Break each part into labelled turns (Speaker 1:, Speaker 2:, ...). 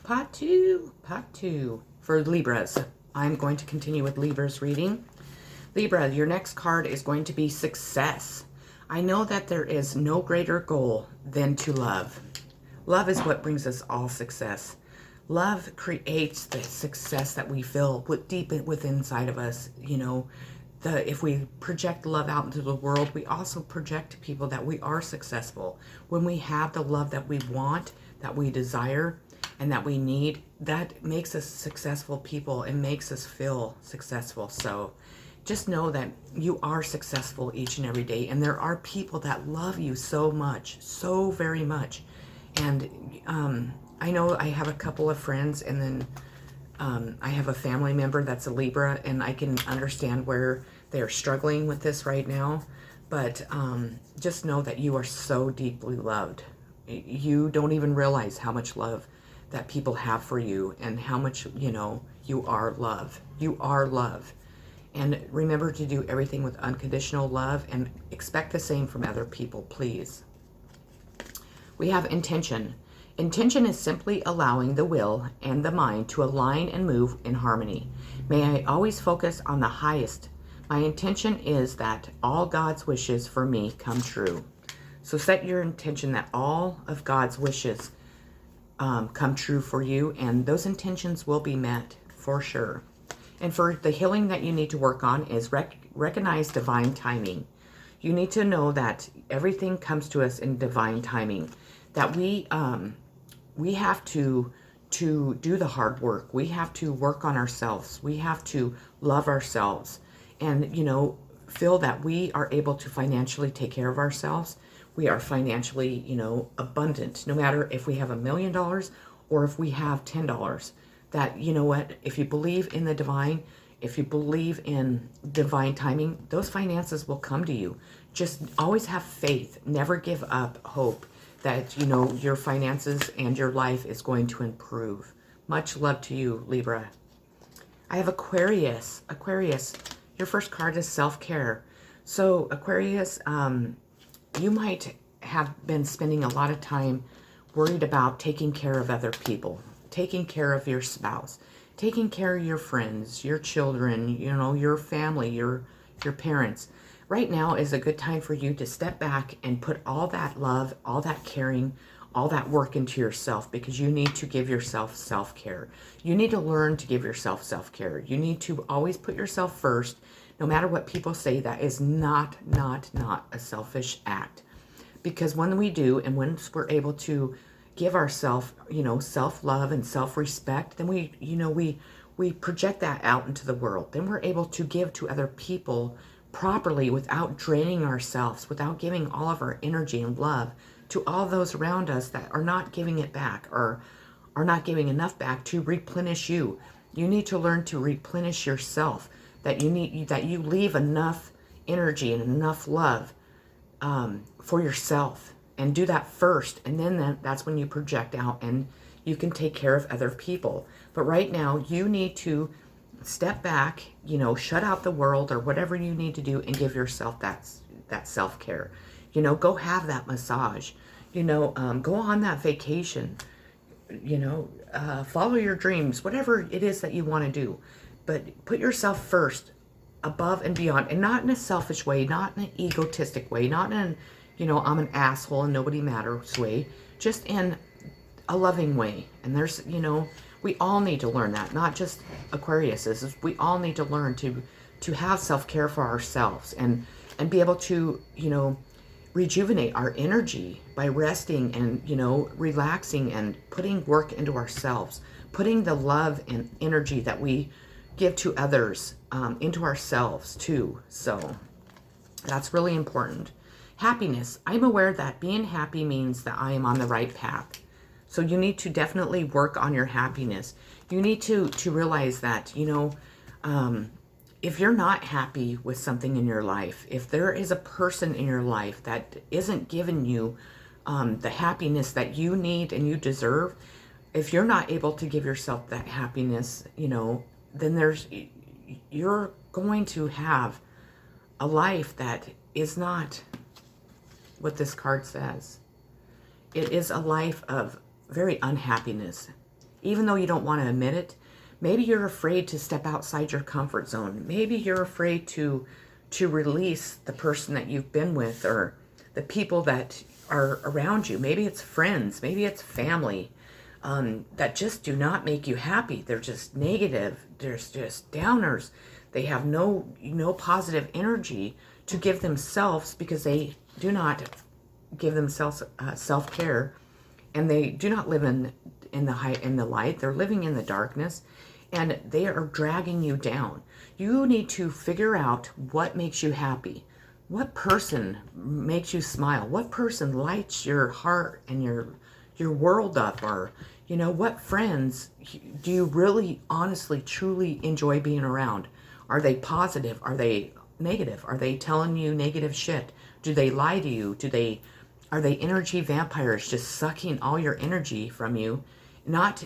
Speaker 1: Part two for Libras. I'm going to continue with Libra's reading. Libra, your next card is going to be success. I know that there is no greater goal than to love. Love is what brings us all success. Love creates the success that we feel deep within inside of us. You know, if we project love out into the world, we also project to people that we are successful. When we have the love that we want, that we desire, and that we need, that makes us successful people and makes us feel successful. So just know that you are successful each and every day, and there are people that love you so much, so very much. And I know I have a couple of friends, and then I have a family member that's a Libra, and I can understand where they're struggling with this right now. But just know that you are so deeply loved. You don't even realize how much love that people have for you, and how much, you know, you are love. You are love. And remember to do everything with unconditional love, and expect the same from other people, please. We have intention. Intention is simply allowing the will and the mind to align and move in harmony. May I always focus on the highest. My intention is that all God's wishes for me come true. So set your intention that all of God's wishes come true for you, and those intentions will be met for sure. And for the healing that you need to work on is recognize divine timing. You need to know that everything comes to us in divine timing. That we have to do the hard work. We have to work on ourselves. We have to love ourselves, and, you know, feel that we are able to financially take care of ourselves. We are financially, you know, abundant, no matter if we have $1 million or if we have $10. That, you know what, if you believe in the divine, if you believe in divine timing, those finances will come to you. Just always have faith. Never give up hope that, you know, your finances and your life is going to improve. Much love to you, Libra. I have Aquarius. Aquarius, your first card is self-care. So Aquarius, you might have been spending a lot of time worried about taking care of other people, taking care of your spouse, taking care of your friends, your children, you know, your family, your parents. Right now is a good time for you to step back and put all that love, all that caring, all that work into yourself, because you need to give yourself self-care. You need to learn to give yourself self-care. You need to always put yourself first. No matter what people say, that is not a selfish act. Because when we do, and once we're able to give ourselves, you know, self-love and self-respect, then we, you know, we project that out into the world. Then we're able to give to other people properly without draining ourselves, without giving all of our energy and love to all those around us that are not giving it back, or are not giving enough back to replenish you. You need to learn to replenish yourself. That you leave enough energy and enough love for yourself, and do that first, and then that's when you project out and you can take care of other people. But right now you need to step back, you know, shut out the world or whatever you need to do, and give yourself that self-care. You know, go have that massage, you know, go on that vacation, you know, follow your dreams, whatever it is that you want to do. But put yourself first, above and beyond, and not in a selfish way, not in an egotistic way, not in, you know, I'm an asshole and nobody matters way, just in a loving way. And there's, you know, we all need to learn that, not just Aquariuses. We all need to learn to have self-care for ourselves, and be able to, you know, rejuvenate our energy by resting and, you know, relaxing and putting work into ourselves, putting the love and energy that we give to others into ourselves too. So that's really important. Happiness. I'm aware that being happy means that I am on the right path. So you need to definitely work on your happiness. You need to realize that, you know, if you're not happy with something in your life, if there is a person in your life that isn't giving you the happiness that you need and you deserve, if you're not able to give yourself that happiness, you know, then you're going to have a life that is not what this card says. It is a life of very unhappiness. even though you don't want to admit it. Maybe you're afraid to step outside your comfort zone. Maybe you're afraid to release the person that you've been with, or the people that are around you. Maybe it's friends, maybe it's family, that just do not make you happy. They're just negative. There's just downers. They have no positive energy to give themselves, because they do not give themselves self-care, and they do not live in the light. They're living in the darkness, and they are dragging you down. You need to figure out what makes you happy. What person makes you smile? What person lights your heart and your world up? Or, what friends do you really, honestly, truly enjoy being around? Are they positive? Are they negative? Are they telling you negative shit? Do they lie to you? Are they energy vampires, just sucking all your energy from you, not,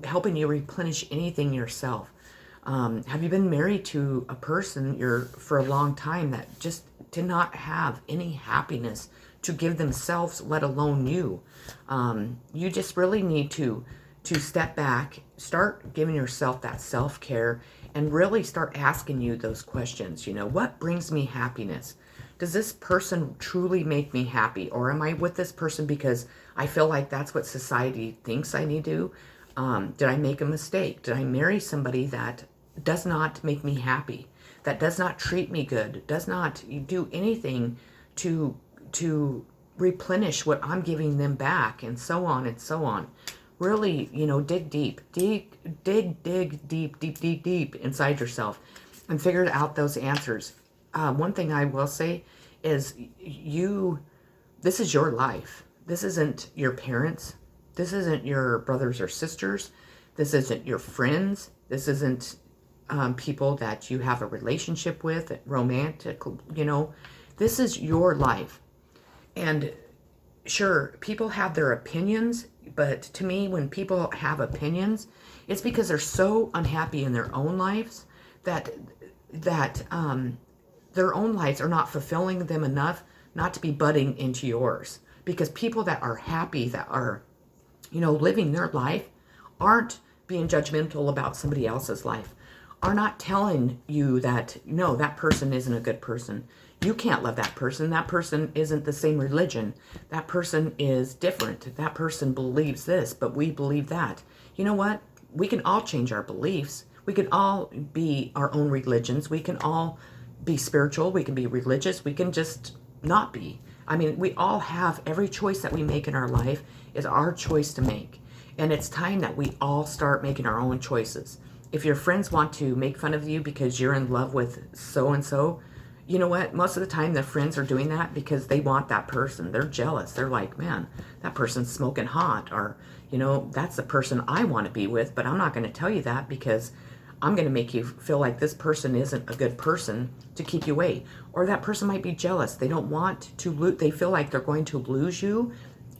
Speaker 1: helping you replenish anything yourself? Have you been married to a person for a long time that just did not have any happiness to give themselves, let alone you? You just really need to step back, start giving yourself that self-care, and really start asking you those questions. What brings me happiness? Does this person truly make me happy? Or am I with this person because I feel like that's what society thinks I need to? Did I make a mistake? Did I marry somebody that does not make me happy, that does not treat me good, does not do anything to replenish what I'm giving them back, and so on and so on? Really, dig deep inside yourself and figure out those answers. One thing I will say is this is your life. This isn't your parents. This isn't your brothers or sisters. This isn't your friends. This isn't people that you have a relationship with, romantic, This is your life. And sure, people have their opinions, but to me, when people have opinions, it's because they're so unhappy in their own lives that their own lives are not fulfilling them enough not to be butting into yours. Because people that are happy, that are, living their life, aren't being judgmental about somebody else's life, are not telling you that, no, that person isn't a good person. You can't love that person. That person isn't the same religion. That person is different. That person believes this, but we believe that. You know what? We can all change our beliefs. We can all be our own religions. We can all be spiritual. We can be religious. We can just not be. I mean, we all have, every choice that we make in our life is our choice to make. And it's time that we all start making our own choices. If your friends want to make fun of you because you're in love with so-and-so, you know what? Most of the time, their friends are doing that because they want that person. They're jealous. They're like, man, that person's smoking hot. Or, that's the person I want to be with, but I'm not going to tell you that because I'm going to make you feel like this person isn't a good person to keep you away. Or that person might be jealous. They don't want to lose. They feel like they're going to lose you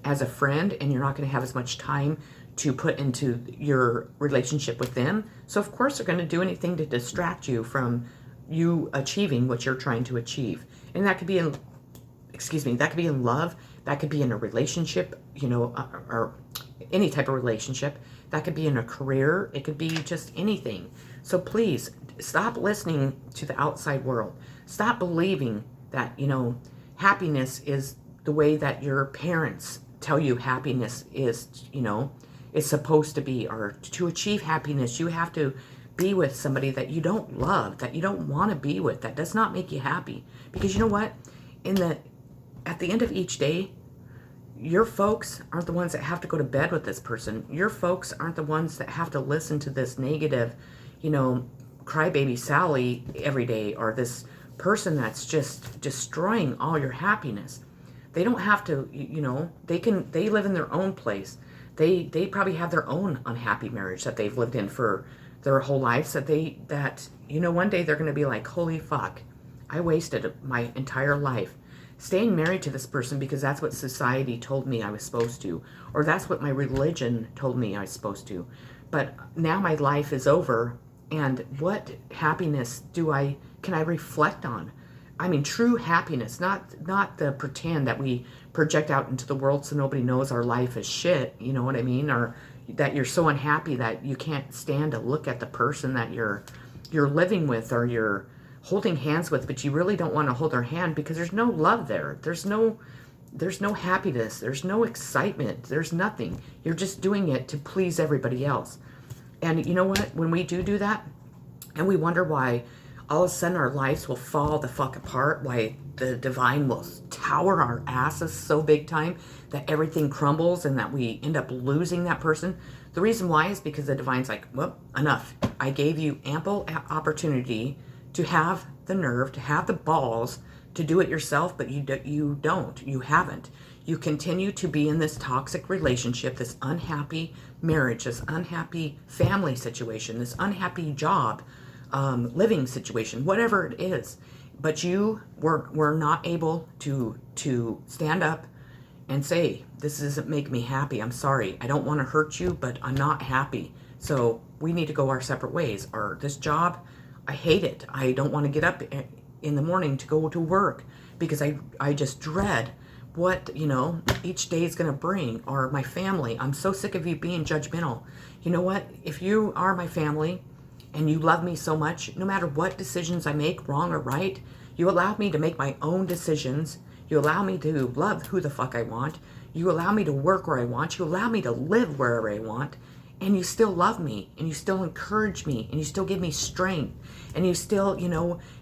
Speaker 1: as a friend, and you're not going to have as much time to put into your relationship with them. So of course they're going to do anything to distract you from you achieving what you're trying to achieve. And that could be in, that could be in love, that could be in a relationship, or any type of relationship. That could be in a career. It could be just anything. So please stop listening to the outside world. Stop believing that, happiness is the way that your parents tell you happiness is, is supposed to be. Or to achieve happiness, you have to be with somebody that you don't love, that you don't want to be with, that does not make you happy. Because you know what? At the end of each day, your folks aren't the ones that have to go to bed with this person. Your folks aren't the ones that have to listen to this negative, crybaby Sally every day, or this person that's just destroying all your happiness. They don't have to, they live in their own place. They probably have their own unhappy marriage that they've lived in for their whole lives, that one day they're going to be like, holy fuck, I wasted my entire life staying married to this person because that's what society told me I was supposed to, or that's what my religion told me I was supposed to. But now my life is over, and what happiness can I reflect on? I mean, true happiness, not the pretend that we project out into the world so nobody knows our life is shit, you know what I mean? Or, that you're so unhappy that you can't stand to look at the person that you're living with or you're holding hands with, but you really don't want to hold their hand because there's no love there. There's no happiness. There's no excitement. There's nothing. You're just doing it to please everybody else. And you know what? When we do that, and we wonder why all of a sudden our lives will fall the fuck apart, why the divine will tower our asses so big time that everything crumbles and that we end up losing that person. The reason why is because the divine's like, well, enough. I gave you ample opportunity to have the nerve, to have the balls to do it yourself, but you haven't. You continue to be in this toxic relationship, this unhappy marriage, this unhappy family situation, this unhappy job, living situation, whatever it is. But you were not able to stand up and say, this doesn't make me happy. I'm sorry. I don't want to hurt you, but I'm not happy. So we need to go our separate ways. Or this job, I hate it. I don't want to get up in the morning to go to work because I just dread what, each day is going to bring. Or my family, I'm so sick of you being judgmental. You know what? If you are my family and you love me so much, no matter what decisions I make, wrong or right, you allow me to make my own decisions. You allow me to love who the fuck I want. You allow me to work where I want. You allow me to live wherever I want. And you still love me, and you still encourage me, and you still give me strength. And you still,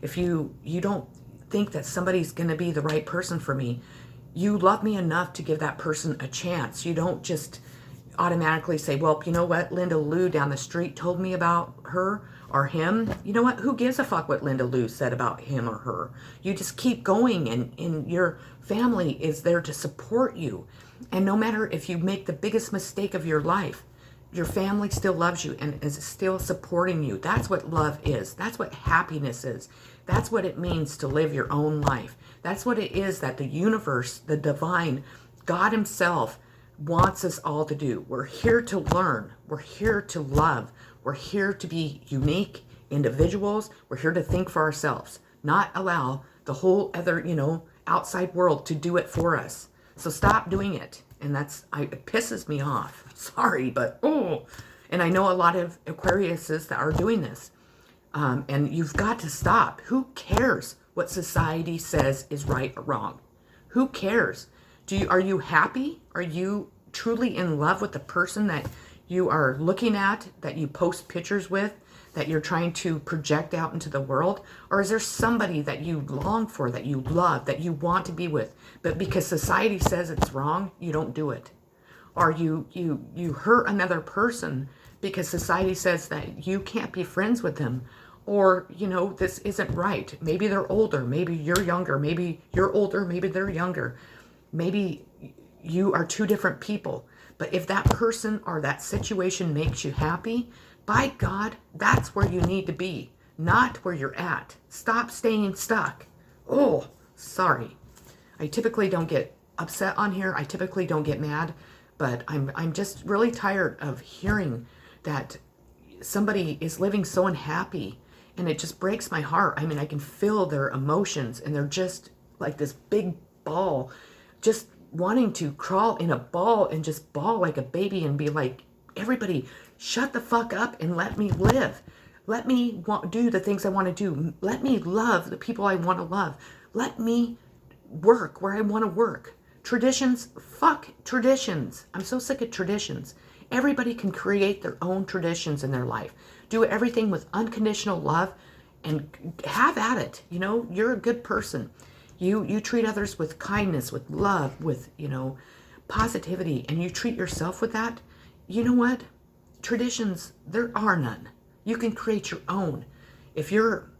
Speaker 1: if you don't think that somebody's going to be the right person for me, you love me enough to give that person a chance. You don't just automatically say, well, you know what, Linda Lou down the street told me about her or him. You know what, who gives a fuck what Linda Lou said about him or her? You just keep going, and your family is there to support you. And no matter if you make the biggest mistake of your life, your family still loves you and is still supporting you. That's what love is. That's what happiness is. That's what it means to live your own life. That's what it is that the universe, the divine, God himself wants us all to do. We're here to learn. We're here to love. We're here to be unique individuals. We're here to think for ourselves, not allow the whole other, outside world to do it for us. So stop doing it. And it pisses me off. Sorry, but and I know a lot of Aquariuses that are doing this. And you've got to stop. Who cares what society says is right or wrong? Who cares? Are you happy? Are you truly in love with the person that you are looking at, that you post pictures with, that you're trying to project out into the world? Or is there somebody that you long for, that you love, that you want to be with, but because society says it's wrong, you don't do it? Or you hurt another person because society says that you can't be friends with them, or this isn't right. Maybe they're older, maybe you're younger, maybe you're older, maybe they're younger, maybe you are two different people. But if that person or that situation makes you happy, by God, that's where you need to be, not where you're at. Stop staying stuck. Oh, sorry. I typically don't get upset on here. I typically don't get mad, but I'm just really tired of hearing that somebody is living so unhappy, and it just breaks my heart. I mean, I can feel their emotions, and they're just like this big ball, just wanting to crawl in a ball and just bawl like a baby and be like, everybody, shut the fuck up and let me live. Let me do the things I want to do. Let me love the people I want to love. Let me work where I want to work. Traditions, fuck traditions. I'm so sick of traditions. Everybody can create their own traditions in their life. Do everything with unconditional love and have at it. You're a good person. You treat others with kindness, with love, with, positivity, and you treat yourself with that. You know what? Traditions, there are none. You can create your own. If you're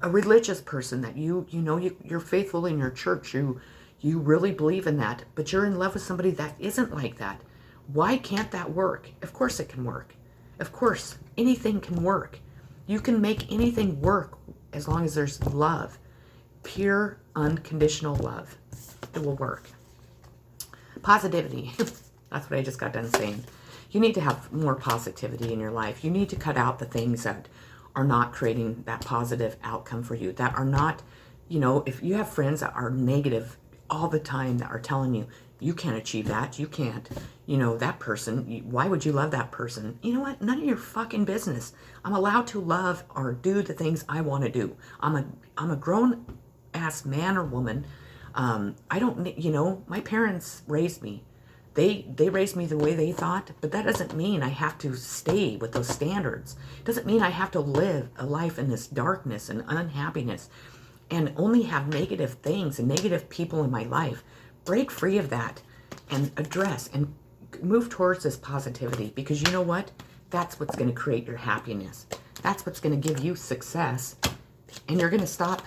Speaker 1: a religious person that you're faithful in your church, you really believe in that, but you're in love with somebody that isn't like that, why can't that work? Of course it can work. Of course, anything can work. You can make anything work as long as there's love. Pure, unconditional love. It will work. Positivity. That's what I just got done saying. You need to have more positivity in your life. You need to cut out the things that are not creating that positive outcome for you, that are not, if you have friends that are negative all the time, that are telling you, you can't achieve that, you can't, you know, that person, why would you love that person? You know what? None of your fucking business. I'm allowed to love or do the things I want to do. I'm a grown ass man or woman. I don't, you know, my parents raised me. They raised me the way they thought, but that doesn't mean I have to stay with those standards. It doesn't mean I have to live a life in this darkness and unhappiness and only have negative things and negative people in my life. Break free of that and address and move towards this positivity, because you know what? That's what's going to create your happiness. That's what's going to give you success, and you're going to stop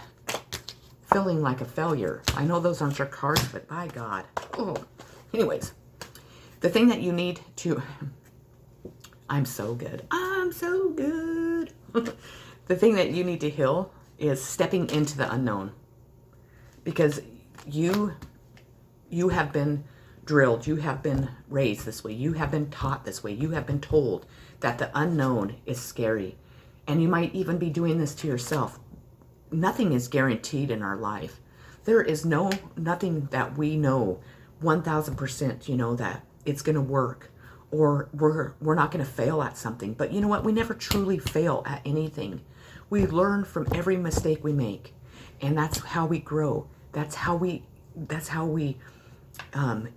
Speaker 1: feeling like a failure. I know those aren't your cards, but by God. Oh. Anyways, the thing that you need to... I'm so good. I'm so good. The thing that you need to heal is stepping into the unknown, because you have been drilled, you have been raised this way, you have been taught this way, you have been told that the unknown is scary, and you might even be doing this to yourself. Nothing is guaranteed in our life. There is nothing that we know 1000%, you know, that it's going to work, or we're not going to fail at something. But you know what? We never truly fail at anything. We learn from every mistake we make, and that's how we grow. That's how we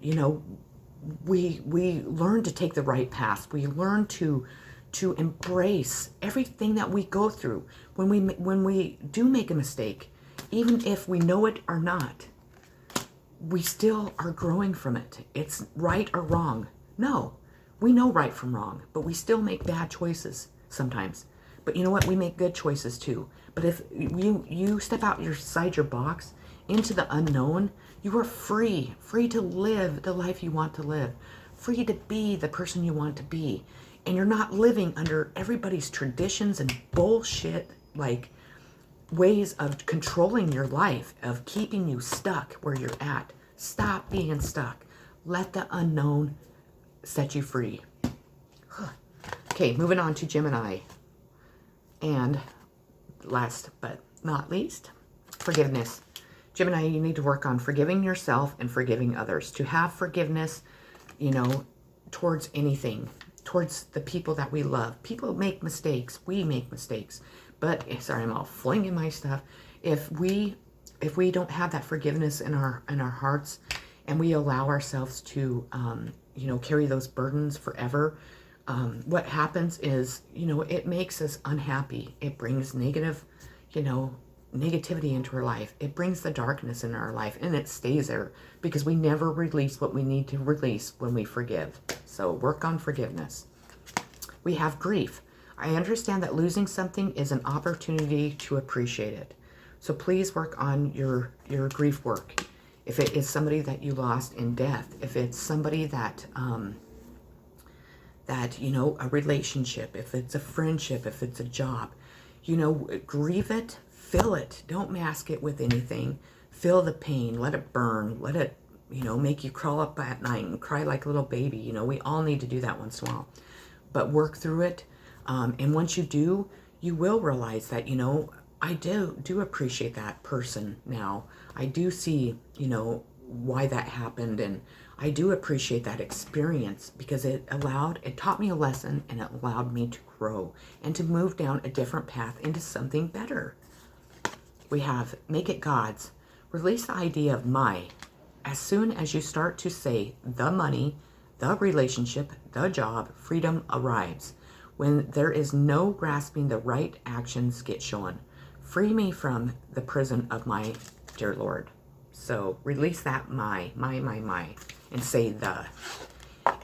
Speaker 1: you know, we learn to take the right path. We learn to embrace everything that we go through. When we do make a mistake, even if we know it or not, we still are growing from it. It's right or wrong. No, we know right from wrong, but we still make bad choices sometimes. But you know what? We make good choices too. But if you step outside your box into the unknown, you are free to live the life you want to live, free to be the person you want to be. And you're not living under everybody's traditions and bullshit, like ways of controlling your life, of keeping you stuck where you're at. Stop being stuck. Let the unknown set you free. Okay, moving on to Gemini. And last but not least, forgiveness. Gemini, you need to work on forgiving yourself and forgiving others. To have forgiveness, you know, towards anything, towards the people that we love. People make mistakes. We make mistakes. But, sorry, I'm all flinging my stuff. If we don't have that forgiveness in our hearts, and we allow ourselves to, you know, carry those burdens forever, what happens is, you know, it makes us unhappy. It brings negative, you know, negativity into our life. It brings the darkness in our life, and it stays there because we never release what we need to release when we forgive. So work on forgiveness. We have grief. I understand that losing something is an opportunity to appreciate it. So please work on your grief work. If it is somebody that you lost in death, if it's somebody that, you know, a relationship, if it's a friendship, if it's a job, you know, grieve it, feel it. Don't mask it with anything. Feel the pain. Let it burn. Let it, you know, make you crawl up at night and cry like a little baby. You know, we all need to do that once in a while. But work through it. And once you do, you will realize that, you know, I do appreciate that person now. I do see, you know, why that happened, and I do appreciate that experience because it taught me a lesson, and it allowed me to grow and to move down a different path into something better. We have make it God's. Release the idea of my. As soon as you start to say the money, the relationship, the job, freedom arrives. When there is no grasping, the right actions get shown. Free me from the prison of my dear Lord. So release that my, and say the.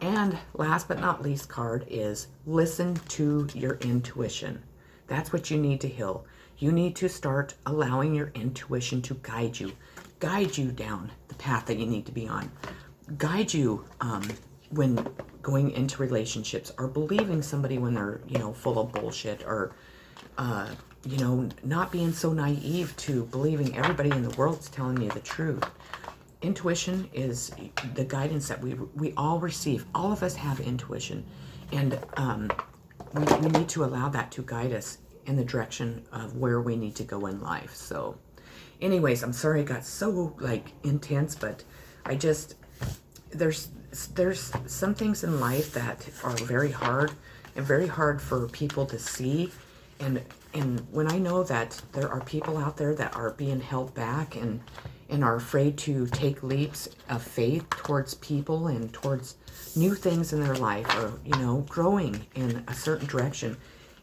Speaker 1: And last but not least card is listen to your intuition. That's what you need to heal. You need to start allowing your intuition to guide you down the path that you need to be on. Guide you when going into relationships, or believing somebody when they're, you know, full of bullshit, or you know, not being so naive to believing everybody in the world's telling you the truth. Intuition is the guidance that we all receive. All of us have intuition, and we need to allow that to guide us in the direction of where we need to go in life. So anyways, I'm sorry it got so like intense, but I just, there's some things in life that are very hard and very hard for people to see. And when I know that there are people out there that are being held back and are afraid to take leaps of faith towards people and towards new things in their life, or, you know, growing in a certain direction,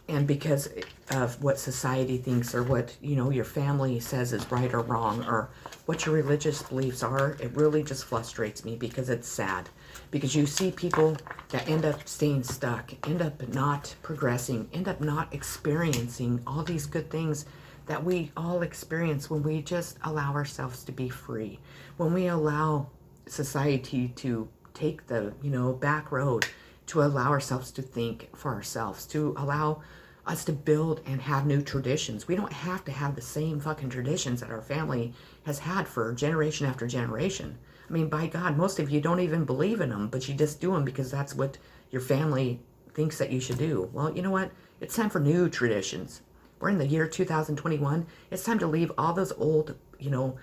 Speaker 1: and because of what society thinks, or what, you know, your family says is right or wrong, or what your religious beliefs are, it really just frustrates me, because it's sad. Because you see people that end up staying stuck, end up not progressing, end up not experiencing all these good things that we all experience when we just allow ourselves to be free. When we allow society to take the, you know, back road, to allow ourselves to think for ourselves, to allow us to build and have new traditions. We don't have to have the same fucking traditions that our family has had for generation after generation. I mean, by God, most of you don't even believe in them, but you just do them because that's what your family thinks that you should do. Well, you know what? It's time for new traditions. We're in the year 2021. It's time to leave all those old, you know,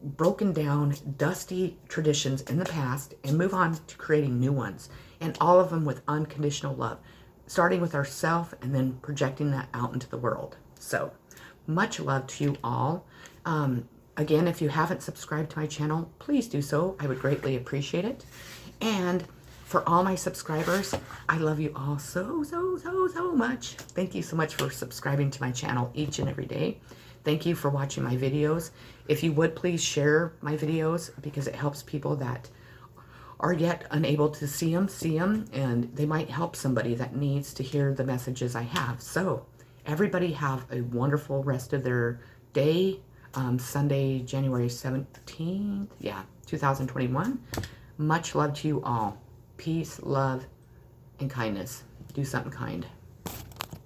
Speaker 1: broken down, dusty traditions in the past and move on to creating new ones. And all of them with unconditional love, starting with ourselves and then projecting that out into the world. So, much love to you all. Again, if you haven't subscribed to my channel, please do so. I would greatly appreciate it. And for all my subscribers, I love you all so, so, so, so much. Thank you so much for subscribing to my channel each and every day. Thank you for watching my videos. If you would, please share my videos, because it helps people that are yet unable to see them, and they might help somebody that needs to hear the messages I have. So, everybody have a wonderful rest of their day. Sunday, January 17th, 2021. Much love to you all. Peace, love, and kindness. Do something kind.